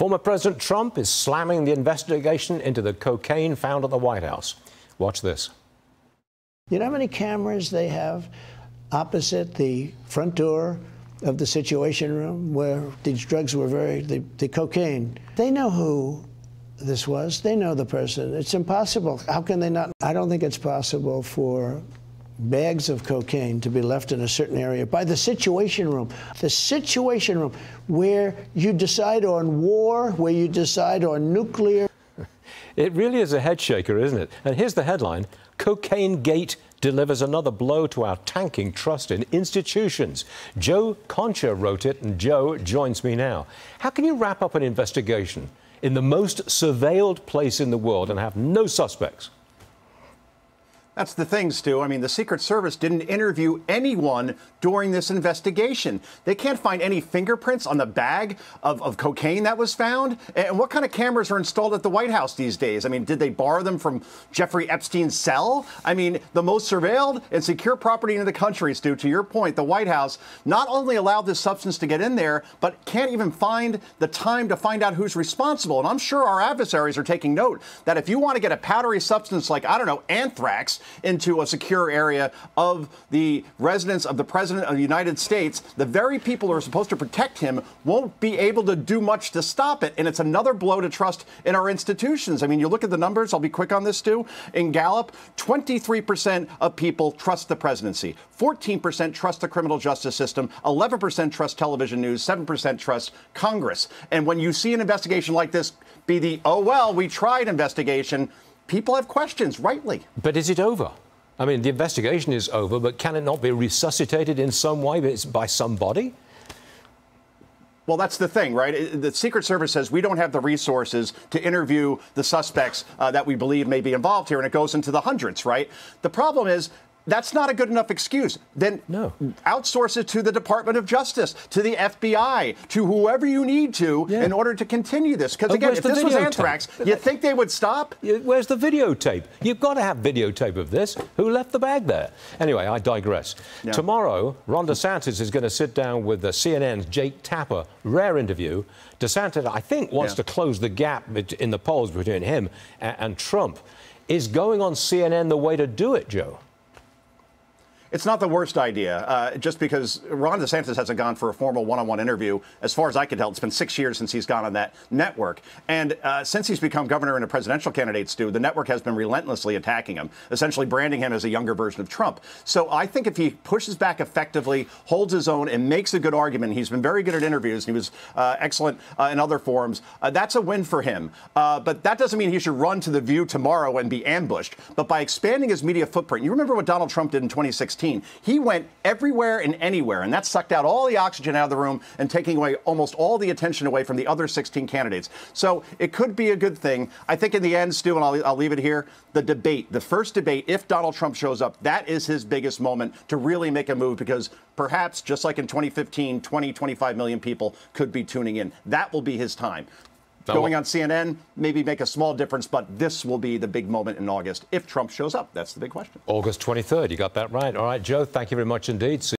Former President Trump is slamming the investigation into the cocaine found at the White House. Watch this. You know how many cameras they have opposite the front door of the Situation Room where these drugs were the cocaine? They know who this was. They know the person. It's impossible. How can they not? I don't think it's possible for bags of cocaine to be left in a certain area by the Situation Room. The Situation Room, where you decide on war, where you decide on nuclear. It really is a head shaker, isn't it? And here's the headline: Cocaine Gate delivers another blow to our tanking trust in institutions. Joe Concha wrote it, and Joe joins me now. How can you wrap up an investigation in the most surveilled place in the world and have no suspects? That's the thing, Stu. I mean, the Secret Service didn't interview anyone during this investigation. They can't find any fingerprints on the bag of cocaine that was found. And what kind of cameras are installed at the White House these days? I mean, did they borrow them from Jeffrey Epstein's cell? I mean, the most surveilled and secure property in the country, Stu. To your point, the White House not only allowed this substance to get in there, but can't even find the time to find out who's responsible. And I'm sure our adversaries are taking note that if you want to get a powdery substance like, I don't know, anthrax into a secure area of the residence of the President of the United States, the very people who are supposed to protect him won't be able to do much to stop it. And it's another blow to trust in our institutions. I mean, you look at the numbers. I'll be quick on this, Stu. In Gallup, 23% of people trust the presidency, 14% trust the criminal justice system, 11% trust television news, 7% trust Congress. And when you see an investigation like this be the, oh, well, we tried investigation, people have questions, rightly. But is it over? I mean, the investigation is over, but can it not be resuscitated in some way by somebody? Well, that's the thing, right? The Secret Service says we don't have the resources to interview the suspects that we believe may be involved here, and it goes into the hundreds, right? The problem is, that's not a good enough excuse. Then outsource it to the Department of Justice, to the FBI, to whoever you need to in order to continue this. Because, again, if this was anthrax, you'd think they would stop? Where's the videotape? You've got to have videotape of this. Who left the bag there? Anyway, I digress. Yeah. Tomorrow, Ron DeSantis is going to sit down with CNN's Jake Tapper. Rare interview. DeSantis, I think, wants to close the gap in the polls between him and Trump. Is going on CNN the way to do it, Joe? It's not the worst idea, just because Ron DeSantis hasn't gone for a formal one-on-one interview. As far as I can tell, it's been 6 years since he's gone on that network. And since he's become governor and a presidential candidate, Stu, the network has been relentlessly attacking him, essentially branding him as a younger version of Trump. So I think if he pushes back effectively, holds his own, and makes a good argument, he's been very good at interviews, and he was excellent in other forums, that's a win for him. But that doesn't mean he should run to The View tomorrow and be ambushed. But by expanding his media footprint, you remember what Donald Trump did in 2016? He went everywhere and anywhere, and that sucked out all the oxygen out of the room and taking away almost all the attention away from the other 16 candidates. So it could be a good thing. I think in the end, Stu, and I'll leave it here, the debate, the first debate, if Donald Trump shows up, that is his biggest moment to really make a move, because perhaps, just like in 2015, 25 million people could be tuning in. That will be his time. Going on CNN, maybe make a small difference, but this will be the big moment in August if Trump shows up. That's the big question. August 23rd. You got that right. All right, Joe, thank you very much indeed.